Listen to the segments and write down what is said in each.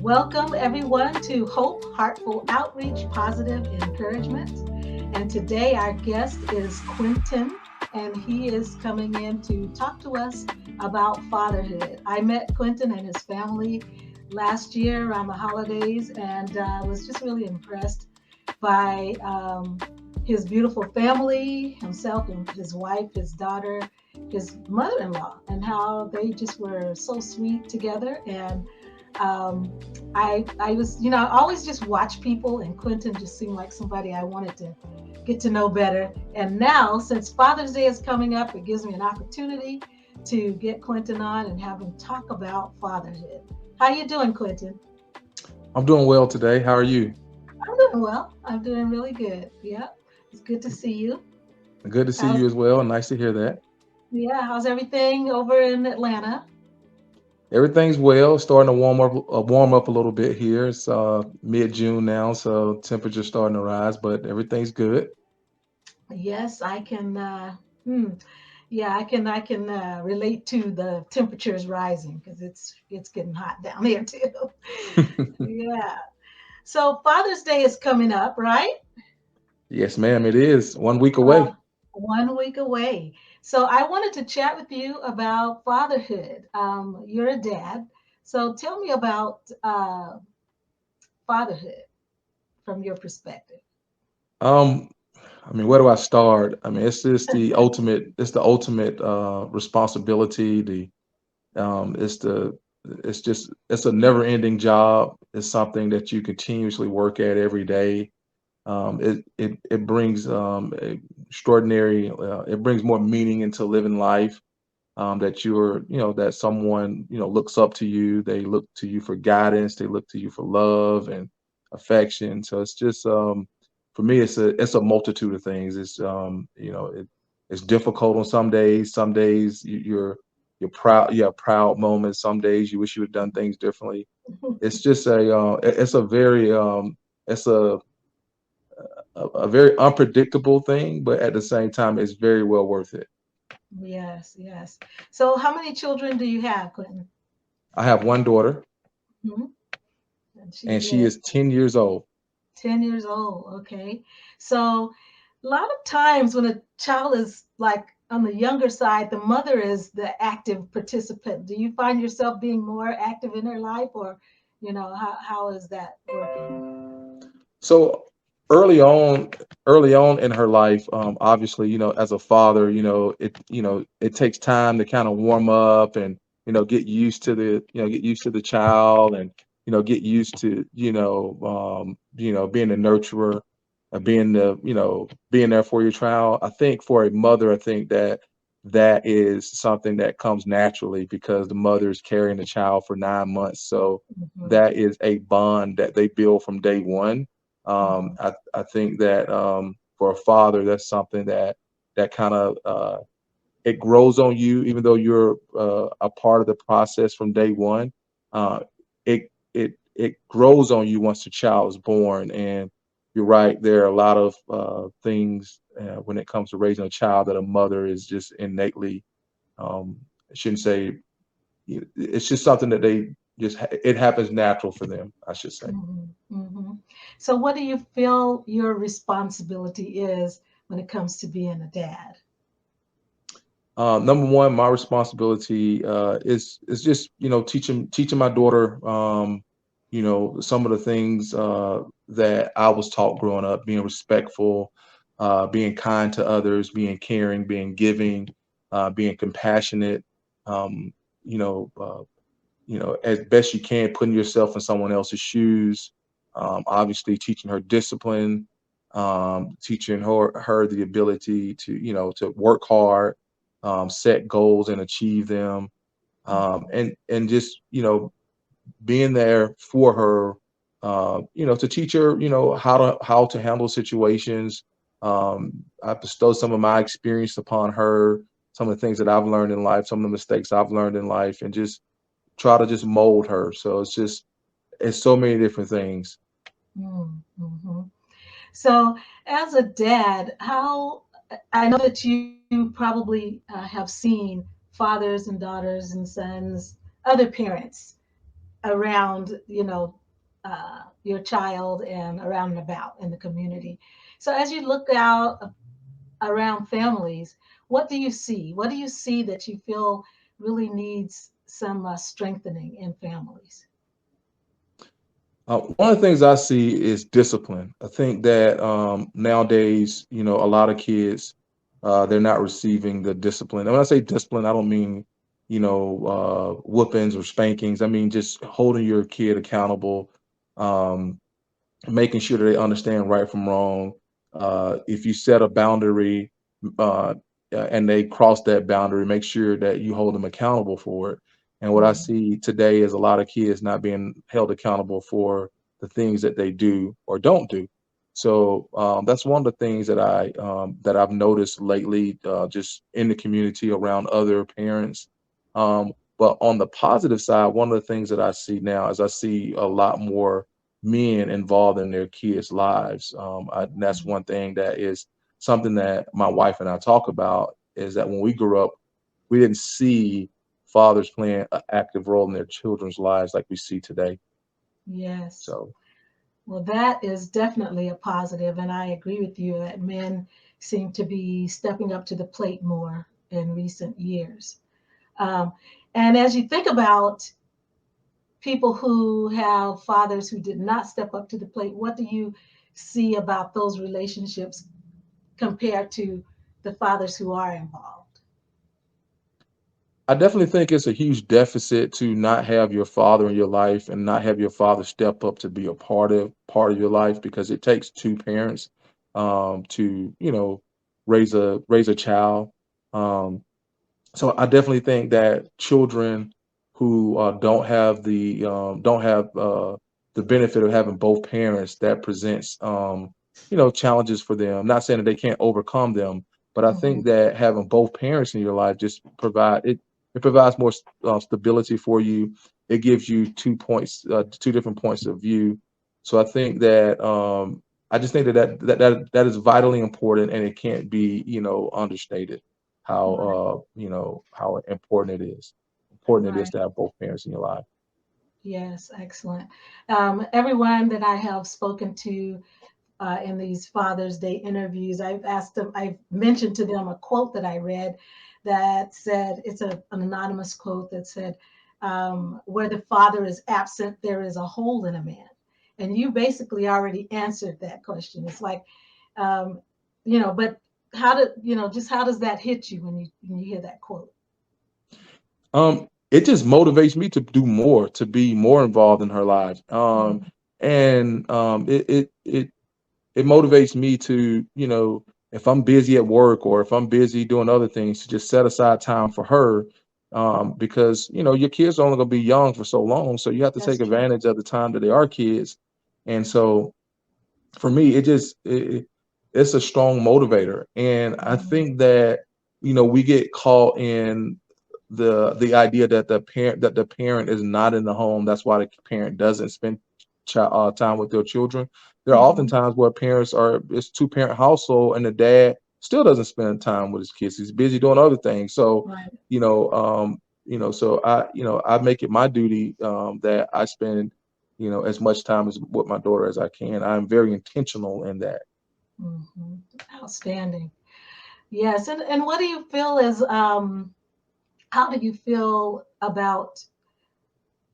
Welcome, everyone, to Hope, Heartful Outreach, Positive Encouragement. And today, our guest is Quentin, and he is coming in to talk to us about fatherhood. I met Quentin and his family last year around the holidays, and was just really impressed by his beautiful family, himself and his wife, his daughter, his mother-in-law, and how they just were so sweet together. And um, I was, I always just watch people, and Quentin just seemed like somebody I wanted to get to know better. And now, since Father's Day is coming up, it gives me an opportunity to get Quentin on and have him talk about fatherhood. How you doing, Quentin? I'm doing well today. How are you? I'm doing well. I'm doing really good. Yep. It's good to see you. Good to see How's you as well. Nice to hear that. yeah, how's everything over in Atlanta? Everything's well. Starting to warm up a little bit here. It's mid-June now, so temperature's starting to rise, but everything's good. Yes, I can yeah, I can relate to the temperatures rising because it's getting hot down here too. Yeah. So Father's Day is coming up, right? Yes, ma'am. It is 1 week Uh, away. 1 week away. So I wanted to chat with you about fatherhood. You're a dad, so tell me about fatherhood from your perspective. Um, I mean, where do I start? I mean, it's just the ultimate. It's the ultimate responsibility. It's the. It's a never-ending job. It's something that you continuously work at every day. It brings extraordinary. It brings more meaning into living life. That that someone looks up to you. They look to you for guidance. They look to you for love and affection. So it's just for me, it's a multitude of things. It's difficult on some days. Some days you're proud. You have proud moments. Some days you wish you had done things differently. It's just it's a very it's a very unpredictable thing, but at the same time, it's very well worth it. Yes, yes. So how many children do you have, Quentin? I have one daughter, Hmm. And and she's she is 10 years old. 10 years old. Okay. So a lot of times when a child is like on the younger side, the mother is the active participant. Do you find yourself being more active in her life, or, how is that working? So early on, early on in her life, obviously, as a father, it takes time to kind of warm up and get used to the child and get used to being a nurturer, being there for your child. I think for a mother, I think that is something that comes naturally because the mother is carrying the child for 9 months. So Hmm. that is a bond that they build from day one. Hmm. I think that for a father, that's something that kind of it grows on you, even though you're a part of the process from day one. Uh, it grows on you once the child is born, and you're right. There are a lot of things when it comes to raising a child that a mother is just innately. I shouldn't say it's just something that they just it happens natural for them. I should say. Hmm. Hmm. So what do you feel your responsibility is when it comes to being a dad? Number one, my responsibility is just teaching my daughter some of the things that I was taught growing up, being respectful, being kind to others, being caring, being giving, being compassionate. Um, you know, uh, as best you can, putting yourself in someone else's shoes. Obviously, teaching her discipline, teaching her the ability to to work hard, set goals and achieve them, and just being there for her. To teach her how to handle situations. I bestow some of my experience upon her, some of the things that I've learned in life, some of the mistakes I've learned in life, and just try to just mold her. So it's so many different things. Mm-hmm. So, as a dad, how I know that you probably have seen fathers and daughters and sons, other parents. around, your child and around and about in the community. So as you look out around families, what do you see? What do you see that you feel really needs some strengthening in families? One of the things I see is discipline. I think that nowadays, a lot of kids, they're not receiving the discipline. And when I say discipline, I don't mean, whoopings or spankings. I mean just holding your kid accountable, um, making sure that they understand right from wrong. If you set a boundary, uh, and they cross that boundary, make sure that you hold them accountable for it. And what I Mhm. see today is a lot of kids not being held accountable for the things that they do or don't do. So that's one of the things that I've noticed lately, just in the community around other parents. But on the positive side, one of the things that I see now is I see a lot more men involved in their kids' lives. And that's one thing that is something that my wife and I talk about is that when we grew up, we didn't see fathers playing an active role in their children's lives like we see today. Yes. So Well, that is definitely a positive, and I agree with you that men seem to be stepping up to the plate more in recent years. Um, and as you think about people who have fathers who did not step up to the plate, what do you see about those relationships compared to the fathers who are involved? I definitely think it's a huge deficit to not have your father in your life and not have your father step up to be a part of your life because it takes two parents to raise a child. Um, So I definitely think that children who don't have the benefit of having both parents, that presents challenges for them. Not saying that they can't overcome them, but I Mm-hmm. think that having both parents in your life just provides more stability for you. It gives you 2 points, two different points of view. So I think that I just think that is vitally important, and it can't be understated Right, how important it is right. to have both parents in your life. Yes, excellent. Everyone that I have spoken to in these Father's Day interviews, I've asked them, I've mentioned to them a quote that I read that said, it's an anonymous quote that said, where the father is absent, there is a hole in a man. And you basically already answered that question. It's like, um, but just how does that hit you when you hear that quote? It just motivates me to do more, to be more involved in her lives. Mm-hmm. And it motivates me to, if I'm busy at work or if I'm busy doing other things, to just set aside time for her. Because your kids are only going to be young for so long, so you have to That's take true. advantage of the time that they are kids. And so for me, it's a strong motivator, and I Mm-hmm. think that we get caught in the idea that the parent is not in the home. That's why the parent doesn't spend time with their children. There are often Mm-hmm. times where parents are it's two-parent household, and the dad still doesn't spend time with his kids. He's busy doing other things. So Right. I make it my duty that I spend as much time as with my daughter as I can. I'm very intentional in that. Mm-hmm. Outstanding. Yes, and what do you feel is how do you feel about,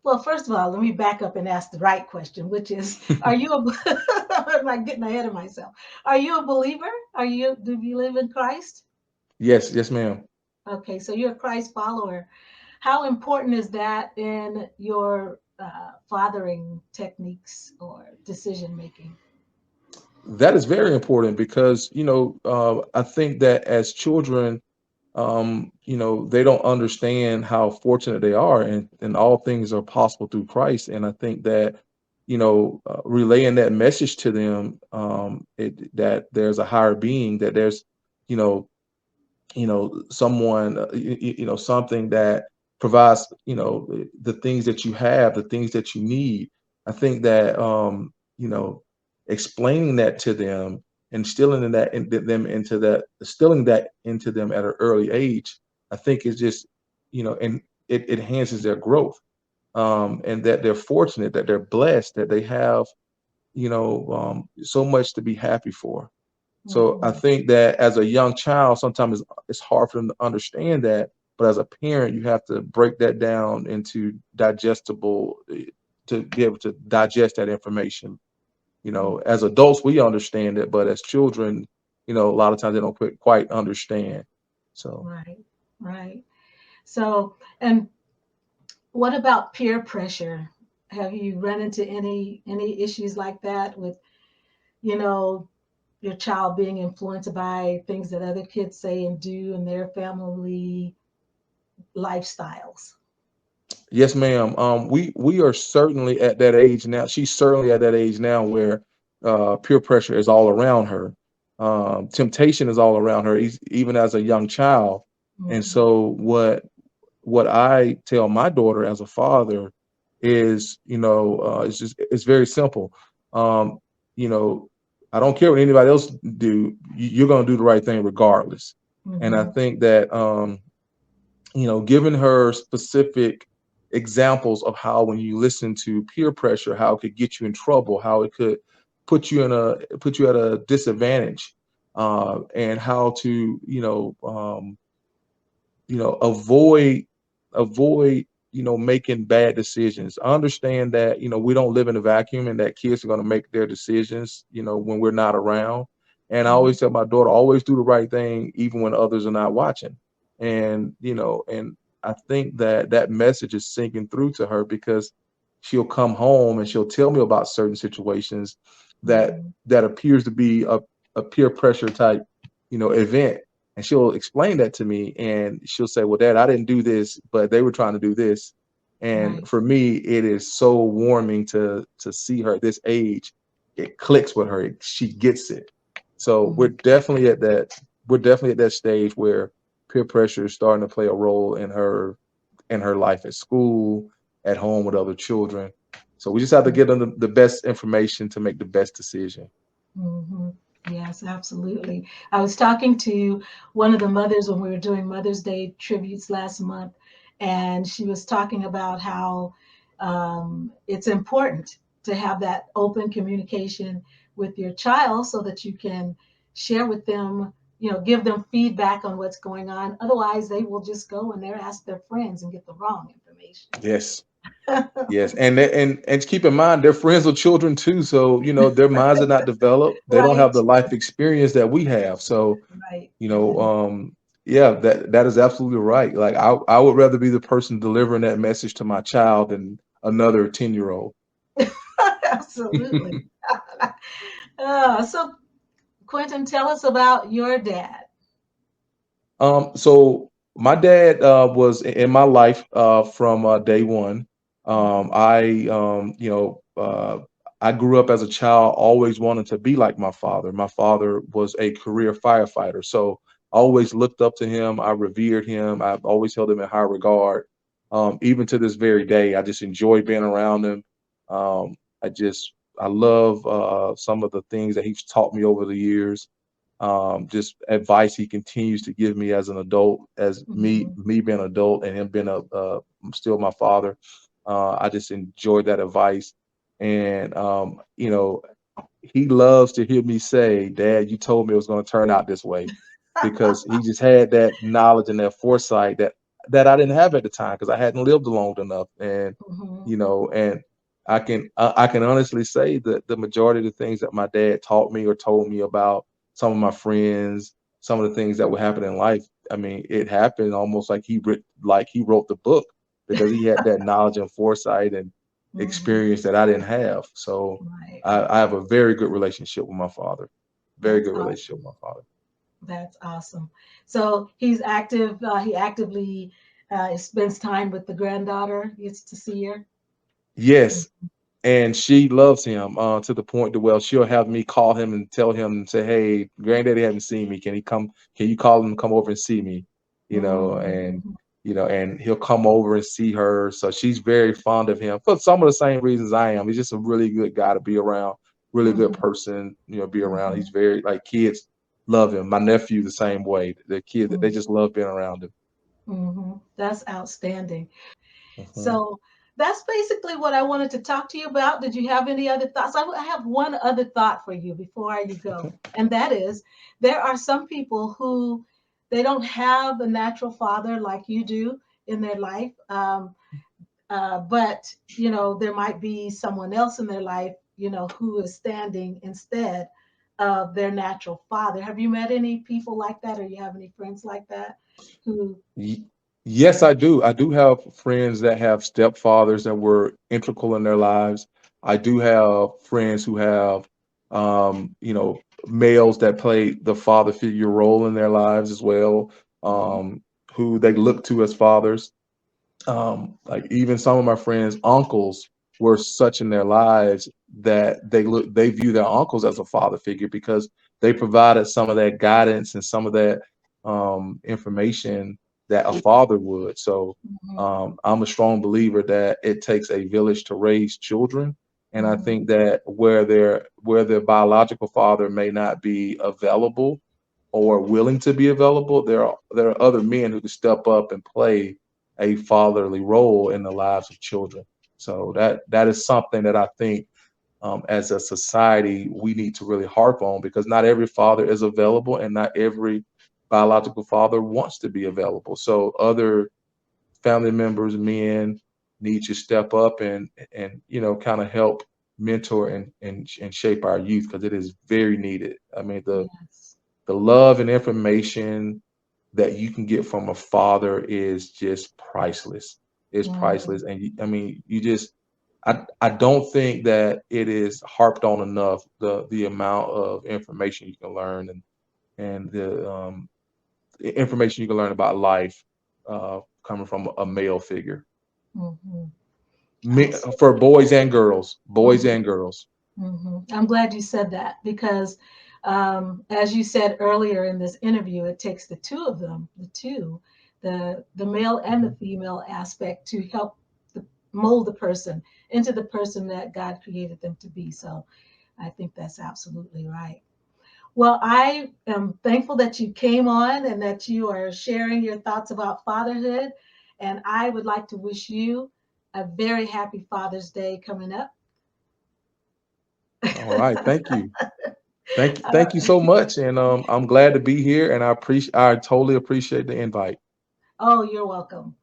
well, first of all, let me back up and ask the right question, which is, are you am I getting ahead of myself? Are you a believer? Do you live in Christ? Yes, yes, ma'am. Okay, so you're a Christ follower. How important is that in your fathering techniques or decision making? That is very important because I think that as children, they don't understand how fortunate they are, and all things are possible through Christ. And I think that relaying that message to them, that there's a higher being, that there's you know someone, something that provides the things that you have, the things that you need. I think that explaining that to them, instilling that into them at an early age, I think is just and it enhances their growth. and that they're fortunate, that they're blessed, that they have, so much to be happy for. So I Mhm. think that as a young child, sometimes it's hard for them to understand that. But as a parent, you have to break that down into digestible, to be able to digest that information. Mhm. As adults, we understand it, but as children, a lot of times they don't quite understand. So Right. Right. So, and what about peer pressure? Have you run into any issues like that with, you know, your child being influenced by things that other kids say and do in their family lifestyles? yes, ma'am. We are certainly at that age now. She's certainly at that age now where peer pressure is all around her. Temptation is all around her, even as a young child. And Mhm. so what I tell my daughter as a father is, it's very simple. Um, you know, I don't care what anybody else do. You're going to do the right thing regardless. And I Mhm. think that giving her specific examples of how when you listen to peer pressure, how it could get you in trouble, how it could put you at a disadvantage, and how to avoid making bad decisions. I understand that we don't live in a vacuum and that kids are going to make their decisions when we're not around. And I Mhm. always tell my daughter, always do the right thing even when others are not watching. And I think that that message is sinking through to her because she'll come home and she'll tell me about certain situations that Mhm. that appears to be a peer pressure type event, and she'll explain that to me and she'll say, well, Dad, I didn't do this, but they were trying to do this. And Right. for me, it is so warming to see her at this age. It clicks with her. She gets it. So we're Mhm. definitely at that stage where peer pressure is starting to play a role in her life at school, at home with other children. So we just have to get them the best information to make the best decision. Hmm. Yes, absolutely. I was talking to one of the mothers when we were doing Mother's Day tributes last month, and she was talking about how it's important to have that open communication with your child so that you can share with them, give them feedback on what's going on. Otherwise, they will just go and they'll ask their friends and get the wrong information. Yes. Yes, and keep in mind they're friends with children too, so their minds are not developed. They don't have Right, the life experience that we have. So, right. you know, um, yeah, that is absolutely right. Like I would rather be the person delivering that message to my child than another 10-year-old. Absolutely. So, Quentin, tell us about your dad. So my dad was in my life from day one. Mhm. I grew up as a child always wanting to be like my father. My father was a career firefighter, so I always looked up to him. I revered him. I've always held him in high regard. Even to this very day, I just enjoy being around him. Um, I love some of the things that he's taught me over the years, just advice he continues to give me as an adult, as me Mhm. me being an adult and him being a still my father. I just enjoyed that advice, and he loves to hear me say, "Dad, you told me it was going to turn out this way," because he just had that knowledge and that foresight that I didn't have at the time because I hadn't lived long enough, and Mhm. and I can honestly say that the majority of the things that my dad taught me or told me about some of my friends, some of the things that would happen in life. I mean, it happened almost like he wrote the book because he had that knowledge and foresight and Mhm. experience that I didn't have. So Right, I right. have a very good relationship with my father. Very That's good relationship awesome. with my father. That's awesome. So he's active. He actively spends time with the granddaughter. Gets to see her. Yes, and she loves him to the point to where she'll have me call him and tell him and say, "Hey, granddaddy hasn't seen me. Can he come? Can you call him and come over and see me?" Mhm. And he'll come over and see her. So she's very fond of him for some of the same reasons I am. He's just a really good guy to be around, really good Mhm. person, be around. He's Mhm. very like kids love him. My nephew the same way. The kids they Mhm. just love being around him. Mhm. That's outstanding. Mhm. So. that's basically what I wanted to talk to you about. Did you have any other thoughts? I have one other thought for you before you go, and that is there are some people who they don't have a natural father like you do in their life, but there might be someone else in their life, who is standing instead of their natural father. Have you met any people like that, or you have any friends like that who? Y- Yes, I do. I do have friends that have stepfathers that were integral in their lives. I do have friends who have, males that play the father figure role in their lives as well, Mhm, who they look to as fathers. Like even some of my friends' uncles were such in their lives that they view their uncles as a father figure because they provided some of that guidance and some of that information that a father would. So mhm, I'm a strong believer that it takes a village to raise children. And I mhm, think that where their biological father may not be available or willing to be available, there are other men who can step up and play a fatherly role in the lives of children. So that is something that I think as a society we need to really harp on because not every father is available and not every biological father wants to be available. So other family members, men, need to step up and kind of help mentor and shape our youth because it is very needed. I mean yes. the love and information that you can get from a father is just priceless. It's Mhm, priceless, and I mean, I don't think that it is harped on enough the amount of information you can learn and the information you can learn about life coming from a male figure. mhm. For Absolutely. boys Mhm, and girls. mhm. I'm glad you said that because, as you said earlier in this interview, it takes the two of them, the male and the Mhm. female aspect, to help mold the person into the person that God created them to be. So I think that's absolutely right. Well, I am thankful that you came on and that you are sharing your thoughts about fatherhood. And I would like to wish you a very happy Father's Day coming up. All right, thank you. Uh, Thank you so much, and I'm glad to be here, and I totally appreciate the invite. oh, you're welcome.